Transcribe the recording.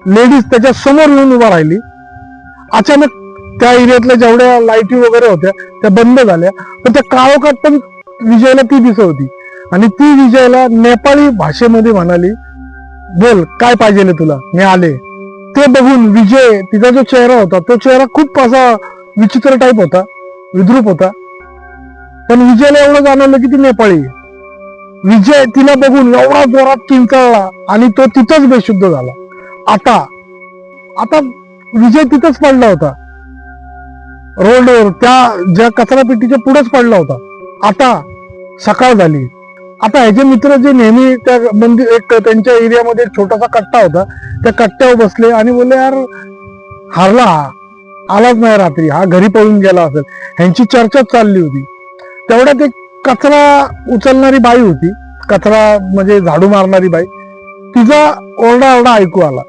Ladies त्याच्या समोर येऊन उभा राहिली. अचानक त्या एरियातल्या जेवढ्या लाईटी वगैरे होत्या त्या बंद झाल्या, पण त्या काळोखात पण विजयला ती दिसत होती आणि ती विजयला नेपाळी भाषेमध्ये म्हणाली, बोल काय पाहिजे तुला, मी आले. ते बघून विजय, तिचा जो चेहरा होता तो चेहरा खूप असा विचित्र टाईप होता, विद्रूप होता. पण विजयला एवढं जाणवलं की ती नेपाळी. विजय तिला बघून एवढा जोरात किंचाळला आणि तो तिथंच बेशुद्ध झाला. आता आता विजय तिथंच पडला होता, रोडवर, त्या ज्या कचरा पेटीच्या पुढेच पडला होता. आता सकाळ झाली. आता ह्याचे मित्र जे नेहमी त्या मंदिर, एक त्यांच्या एरियामध्ये एक छोटासा कट्टा होता, त्या कट्ट्यावर बसले आणि बोलले, यार हारला हा, आलाच नाही रात्री, हा घरी पळून गेला असेल. ह्यांची चर्चाच चालली होती. तेवढ्यात एक कचरा उचलणारी बाई होती, कचरा म्हणजे झाडू मारणारी बाई, तिचा ओरडा ऐकू आला.